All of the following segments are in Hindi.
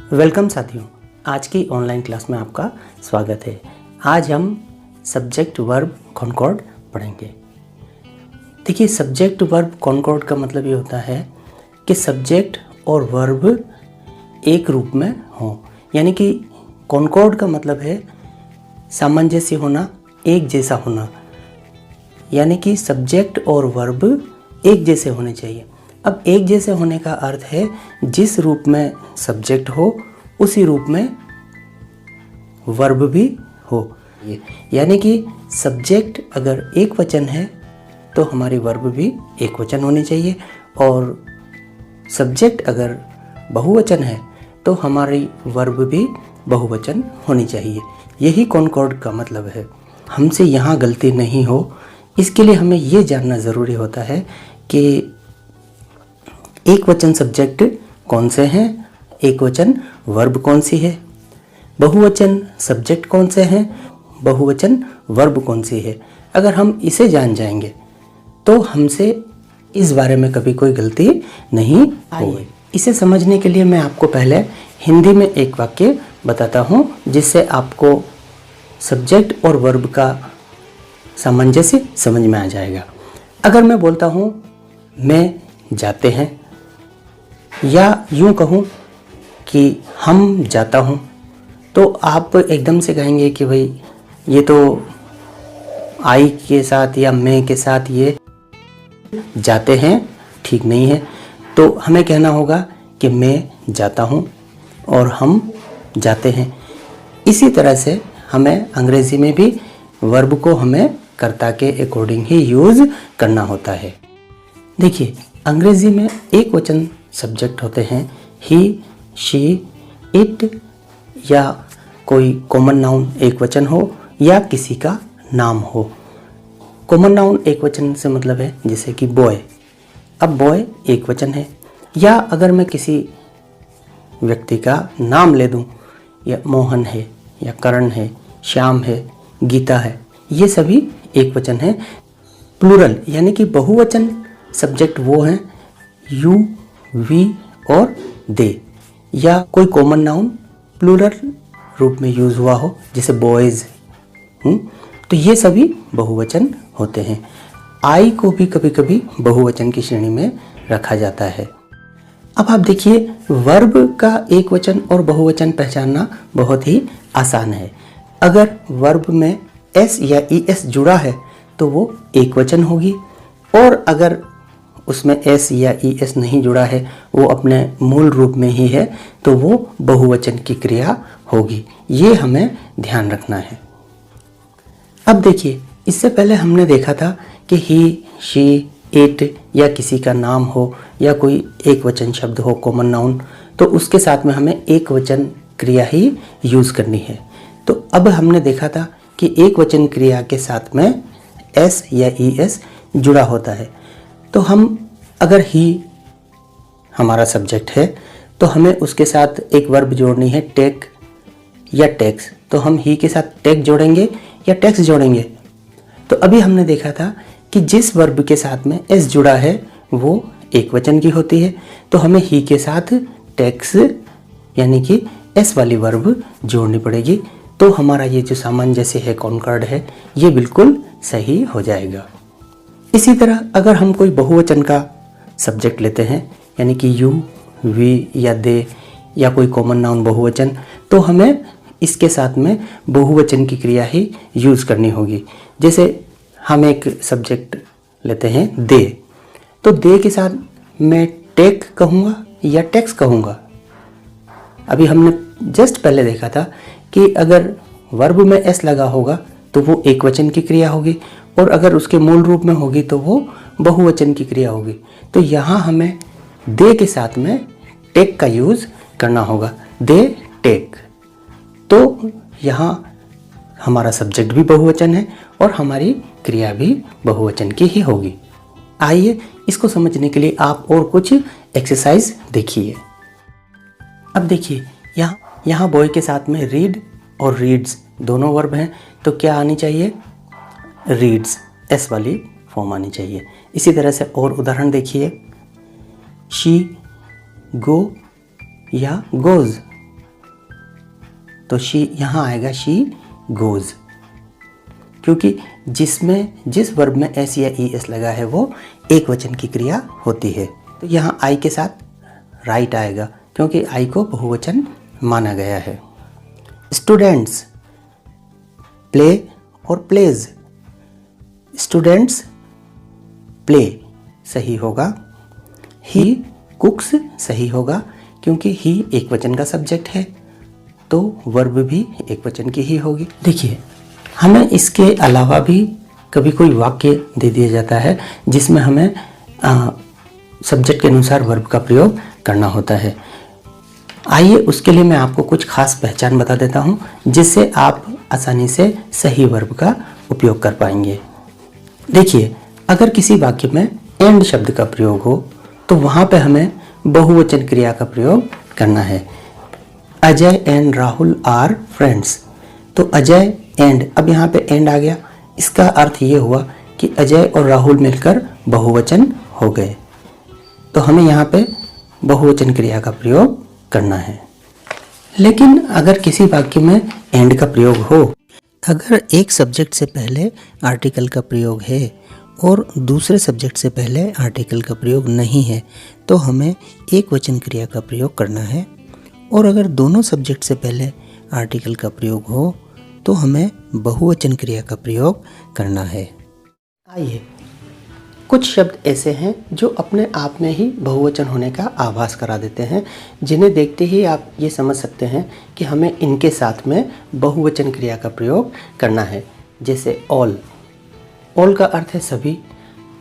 वेलकम साथियों, आज की ऑनलाइन क्लास में आपका स्वागत है। आज हम सब्जेक्ट वर्ब कॉनकॉर्ड पढ़ेंगे। देखिए, सब्जेक्ट वर्ब कॉनकॉर्ड का मतलब ये होता है कि सब्जेक्ट और वर्ब एक रूप में हो, यानी कि कॉनकॉर्ड का मतलब है सामंजस्य होना, एक जैसा होना, यानी कि सब्जेक्ट और वर्ब एक जैसे होने चाहिए। अब एक जैसे होने का अर्थ है जिस रूप में सब्जेक्ट हो उसी रूप में वर्ब भी हो, यानी कि सब्जेक्ट अगर एक वचन है तो हमारी वर्ब भी एक वचन होनी चाहिए, और सब्जेक्ट अगर बहुवचन है तो हमारी वर्ब भी बहुवचन होनी चाहिए। यही कॉनकॉर्ड का मतलब है। हमसे यहाँ गलती नहीं हो, इसके लिए हमें ये जानना ज़रूरी होता है कि एक वचन सब्जेक्ट कौन से हैं, एक वचन वर्ब कौन सी है, बहुवचन सब्जेक्ट कौन से हैं, बहुवचन वर्ब कौन सी है। अगर हम इसे जान जाएंगे तो हमसे इस बारे में कभी कोई गलती नहीं होगी। इसे समझने के लिए मैं आपको पहले हिंदी में एक वाक्य बताता हूँ, जिससे आपको सब्जेक्ट और वर्ब का सामंजस्य समझ में आ जाएगा। अगर मैं बोलता हूँ मैं जाते हैं, या यूँ कहूँ कि हम जाता हूँ, तो आप एकदम से कहेंगे कि भाई ये तो आई के साथ या मैं के साथ ये जाते हैं ठीक नहीं है। तो हमें कहना होगा कि मैं जाता हूँ और हम जाते हैं। इसी तरह से हमें अंग्रेज़ी में भी वर्ब को हमें कर्ता के अकॉर्डिंग ही यूज़ करना होता है। देखिए, अंग्रेज़ी में एक वचन सब्जेक्ट होते हैं ही, शी, इट, या कोई कॉमन नाउन एक वचन हो या किसी का नाम हो। कॉमन नाउन एक वचन से मतलब है जैसे कि बॉय। अब बॉय एक वचन है, या अगर मैं किसी व्यक्ति का नाम ले दूं, या मोहन है, या करण है, श्याम है, गीता है, ये सभी एक वचन है। प्लूरल यानी कि बहुवचन सब्जेक्ट वो हैं यू, वी और दे, या कोई कॉमन नाउन प्लूरल रूप में यूज़ हुआ हो जैसे बॉयज़, तो ये सभी बहुवचन होते हैं। आई को भी कभी कभी बहुवचन की श्रेणी में रखा जाता है। अब आप देखिए, वर्ब का एक वचन और बहुवचन पहचानना बहुत ही आसान है। अगर वर्ब में एस या ई एस जुड़ा है तो वो एक वचन होगी, और अगर उसमें एस या ई एस नहीं जुड़ा है, वो अपने मूल रूप में ही है, तो वो बहुवचन की क्रिया होगी। ये हमें ध्यान रखना है। अब देखिए, इससे पहले हमने देखा था कि ही, शी, इट या किसी का नाम हो या कोई एक वचन शब्द हो, कॉमन नाउन, तो उसके साथ में हमें एक वचन क्रिया ही यूज़ करनी है। तो अब हमने देखा था कि एक वचन क्रिया के साथ में एस या ई एस जुड़ा होता है। तो हम अगर ही हमारा सब्जेक्ट है तो हमें उसके साथ एक वर्ब जोड़नी है, टेक या टेक्स। तो हम ही के साथ टेक जोड़ेंगे या टेक्स जोड़ेंगे। तो अभी हमने देखा था कि जिस वर्ब के साथ में एस जुड़ा है वो एक वचन की होती है, तो हमें ही के साथ टेक्स यानी कि एस वाली वर्ब जोड़नी पड़ेगी। तो हमारा ये जो सामंजस्य है, कॉनकॉर्ड है, ये बिल्कुल सही हो जाएगा। इसी तरह अगर हम कोई बहुवचन का सब्जेक्ट लेते हैं, यानी कि यू, वी या दे, या कोई कॉमन नाउन बहुवचन, तो हमें इसके साथ में बहुवचन की क्रिया ही यूज़ करनी होगी। जैसे हम एक सब्जेक्ट लेते हैं दे, तो दे के साथ मैं टेक कहूँगा या टेक्स कहूँगा। अभी हमने जस्ट पहले देखा था कि अगर वर्ब में एस लगा होगा तो वो एक वचन की क्रिया होगी, और अगर उसके मूल रूप में होगी तो वो बहुवचन की क्रिया होगी। तो यहाँ हमें दे के साथ में टेक का यूज़ करना होगा, दे टेक। तो यहाँ हमारा सब्जेक्ट भी बहुवचन है और हमारी क्रिया भी बहुवचन की ही होगी। आइए इसको समझने के लिए आप और कुछ एक्सरसाइज देखिए। अब देखिए, यहाँ बॉय के साथ में रीड और रीड्स दोनों वर्ब हैं, तो क्या आनी चाहिए? रीड्स, एस वाली फॉर्म आनी चाहिए। इसी तरह से और उदाहरण देखिए, शी, गो या गोज, तो शी यहाँ आएगा शी गोज़, क्योंकि जिस वर्ब में एस या ई एस लगा है वो एक वचन की क्रिया होती है। तो यहाँ आई के साथ राइट आएगा, क्योंकि आई को बहुवचन माना गया है। स्टूडेंट्स प्ले और प्लेज, स्टूडेंट्स प्ले सही होगा। ही कुक्स सही होगा, क्योंकि ही एक वचन का सब्जेक्ट है, तो वर्ब भी एक वचन की ही होगी। देखिए, हमें इसके अलावा भी कभी कोई वाक्य दे दिया जाता है जिसमें हमें सब्जेक्ट के अनुसार वर्ब का प्रयोग करना होता है। आइए उसके लिए मैं आपको कुछ खास पहचान बता देता हूँ, जिससे आप आसानी से सही वर्ब का उपयोग कर पाएंगे। देखिए, अगर किसी वाक्य में एंड शब्द का प्रयोग हो तो वहाँ पे हमें बहुवचन क्रिया का प्रयोग करना है। Ajay and Rahul are friends, तो अजय एंड, अब यहाँ पे एंड आ गया, इसका अर्थ ये हुआ कि अजय और राहुल मिलकर बहुवचन हो गए, तो हमें यहाँ पे बहुवचन क्रिया का प्रयोग करना है। लेकिन अगर किसी वाक्य में एंड का प्रयोग हो, अगर एक सब्जेक्ट से पहले आर्टिकल का प्रयोग है और दूसरे सब्जेक्ट से पहले आर्टिकल का प्रयोग नहीं है, तो हमें एक वचन क्रिया का प्रयोग करना है। और अगर दोनों सब्जेक्ट से पहले आर्टिकल का प्रयोग हो तो हमें बहुवचन क्रिया का प्रयोग करना है। आइए, कुछ शब्द ऐसे हैं जो अपने आप में ही बहुवचन होने का आभास करा देते हैं, जिन्हें देखते ही आप ये समझ सकते हैं कि हमें इनके साथ में बहुवचन क्रिया का प्रयोग करना है। जैसे ऑल, ऑल का अर्थ है सभी।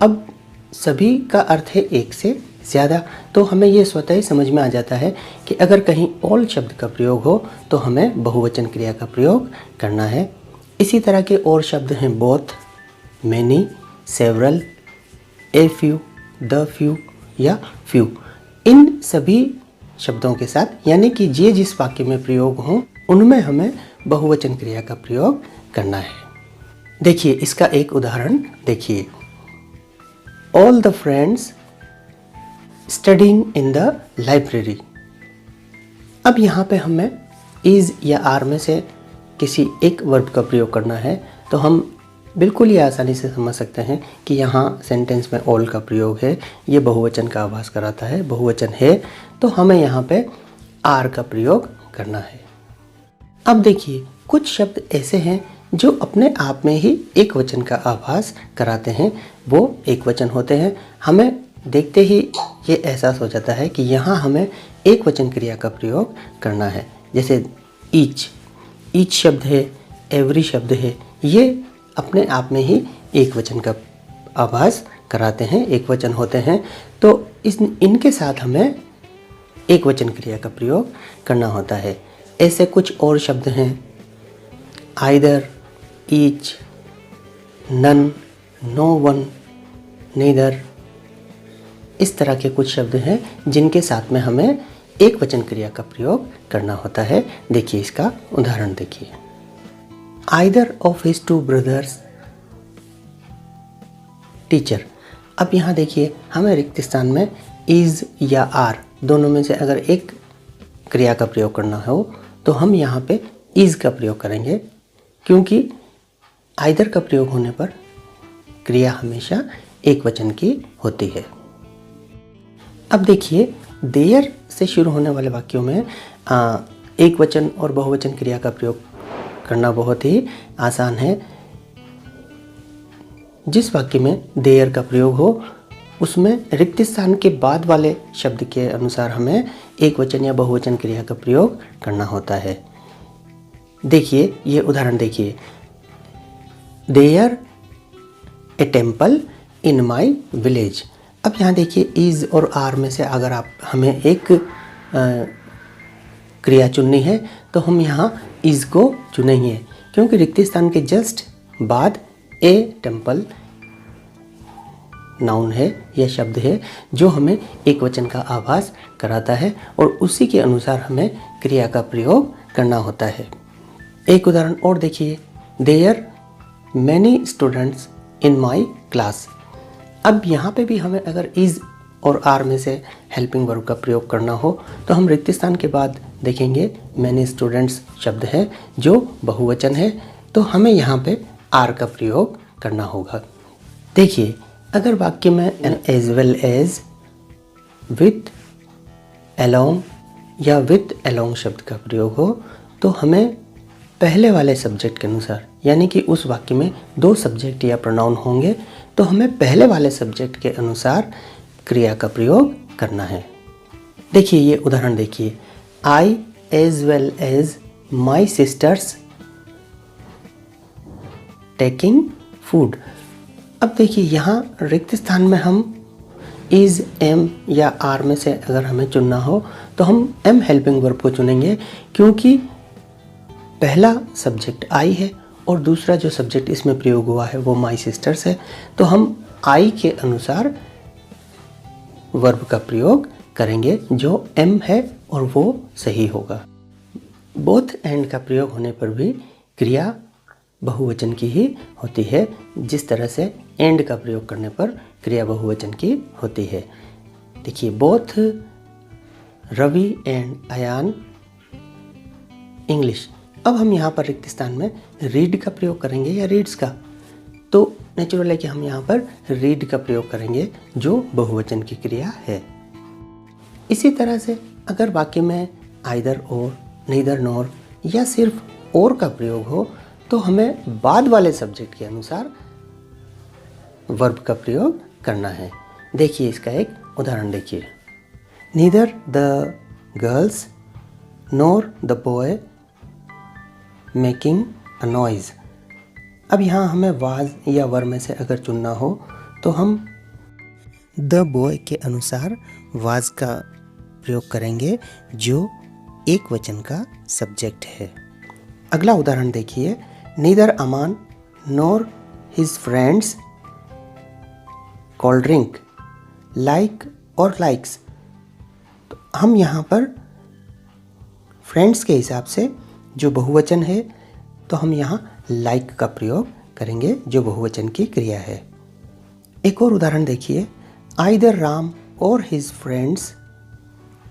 अब सभी का अर्थ है एक से ज़्यादा, तो हमें ये स्वतः ही समझ में आ जाता है कि अगर कहीं ऑल शब्द का प्रयोग हो तो हमें बहुवचन क्रिया का प्रयोग करना है। इसी तरह के और शब्द हैं both, many, several, a few, the few या फ्यू। इन सभी शब्दों के साथ, यानी कि ये जिस वाक्य में प्रयोग हों उनमें हमें बहुवचन क्रिया का प्रयोग करना है। देखिए, इसका एक उदाहरण देखिए, all the friends studying in the library. अब यहाँ पे हमें इज़ या आर में से किसी एक वर्ब का प्रयोग करना है, तो हम बिल्कुल ही आसानी से समझ सकते हैं कि यहाँ सेंटेंस में ऑल का प्रयोग है, ये बहुवचन का आभास कराता है, बहुवचन है, तो हमें यहाँ पे आर का प्रयोग करना है। अब देखिए, कुछ शब्द ऐसे हैं जो अपने आप में ही एक वचन का आभास कराते हैं, वो एक वचन होते हैं। हमें देखते ही ये एहसास हो जाता है कि यहाँ हमें एक वचन क्रिया का प्रयोग करना है। जैसे ईच शब्द है, एवरी शब्द है, ये अपने आप में ही एक वचन का आभास कराते हैं, एक वचन होते हैं, तो इनके साथ हमें एक वचन क्रिया का प्रयोग करना होता है। ऐसे कुछ और शब्द हैं, either, each, none, no one, neither, इस तरह के कुछ शब्द हैं जिनके साथ में हमें एक वचन क्रिया का प्रयोग करना होता है। देखिए, इसका उदाहरण देखिए, either of his two brothers teacher. अब यहाँ देखिए, हमें रिक्त स्थान में इज़ या आर दोनों में से अगर एक क्रिया का प्रयोग करना हो तो हम यहाँ पे इज़ का प्रयोग करेंगे, क्योंकि आइदर का प्रयोग होने पर क्रिया हमेशा एक वचन की होती है। अब देखिए, देयर से शुरू होने वाले वाक्यों में एक वचन और बहुवचन क्रिया का प्रयोग करना बहुत ही आसान है। जिस वाक्य में देयर का प्रयोग हो उसमें रिक्त स्थान के बाद वाले शब्द के अनुसार हमें एक वचन या बहुवचन क्रिया का प्रयोग करना होता है। देखिए, ये उदाहरण देखिए, there a temple in my village. अब यहाँ देखिए, इज़ और आर में से अगर हमें एक क्रिया चुननी है तो हम यहाँ इज़ को चुनेंगे, क्योंकि रिक्त स्थान के जस्ट बाद ए टेम्पल नाउन है या शब्द है जो हमें एक वचन का आभास कराता है, और उसी के अनुसार हमें क्रिया का प्रयोग करना होता है। एक उदाहरण और देखिए, there many students in my class. अब यहाँ पे भी हमें अगर इज़ और आर में से हेल्पिंग वर्ब का प्रयोग करना हो तो हम रिक्त स्थान के बाद देखेंगे मैनी स्टूडेंट्स शब्द है जो बहुवचन है, तो हमें यहाँ पे आर का प्रयोग करना होगा। देखिए, अगर वाक्य में as well as, with, along या विथ अलोंग शब्द का प्रयोग हो तो हमें पहले वाले सब्जेक्ट के अनुसार, यानी कि उस वाक्य में 2 सब्जेक्ट या प्रोनाउन होंगे तो हमें पहले वाले सब्जेक्ट के अनुसार क्रिया का प्रयोग करना है। देखिए, ये उदाहरण देखिए, I as well as my sisters taking food. अब देखिए, यहाँ रिक्त स्थान में हम इज, एम या आर में से अगर हमें चुनना हो तो हम एम हेल्पिंग वर्ब को चुनेंगे, क्योंकि पहला सब्जेक्ट आई है और दूसरा जो सब्जेक्ट इसमें प्रयोग हुआ है वो माई सिस्टर्स है, तो हम आई के अनुसार वर्ब का प्रयोग करेंगे जो एम है और वो सही होगा। बोथ एंड का प्रयोग होने पर भी क्रिया बहुवचन की ही होती है, जिस तरह से एंड का प्रयोग करने पर क्रिया बहुवचन की होती है। देखिए, both Ravi and Ayan English. अब हम यहाँ पर रिक्त स्थान में रीड का प्रयोग करेंगे या रीड्स का, तो नेचुरल है कि हम यहाँ पर रीड का प्रयोग करेंगे जो बहुवचन की क्रिया है। इसी तरह से अगर वाक्य में आइदर और, नीदर नॉर या सिर्फ और का प्रयोग हो तो हमें बाद वाले सब्जेक्ट के अनुसार वर्ब का प्रयोग करना है। देखिए, इसका एक उदाहरण देखिए, neither the girls nor the boy making a noise. अब यहाँ हमें वाज या वर में से अगर चुनना हो तो हम द बॉय के अनुसार वाज का प्रयोग करेंगे जो एक वचन का सब्जेक्ट है। अगला उदाहरण देखिए, neither Aman nor his friends cold drink like और लाइक्स। तो हम यहाँ पर फ्रेंड्स के हिसाब से जो बहुवचन है तो हम यहाँ लाइक का प्रयोग करेंगे जो बहुवचन की क्रिया है। एक और उदाहरण देखिए, आइदर राम और हिज फ्रेंड्स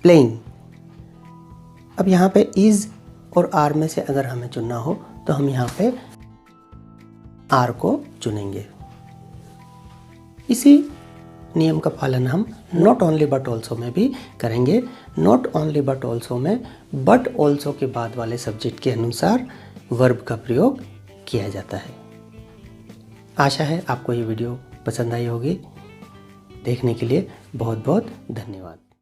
प्लेइंग। अब यहाँ पे इज और आर में से अगर हमें चुनना हो तो हम यहाँ पे आर को चुनेंगे। इसी नियम का पालन हम नॉट ओनली बट ऑल्सो में भी करेंगे। नॉट ओनली बट ऑल्सो में बट ऑल्सो के बाद वाले सब्जेक्ट के अनुसार वर्ब का प्रयोग किया जाता है। आशा है आपको ये वीडियो पसंद आई होगी। देखने के लिए बहुत बहुत धन्यवाद।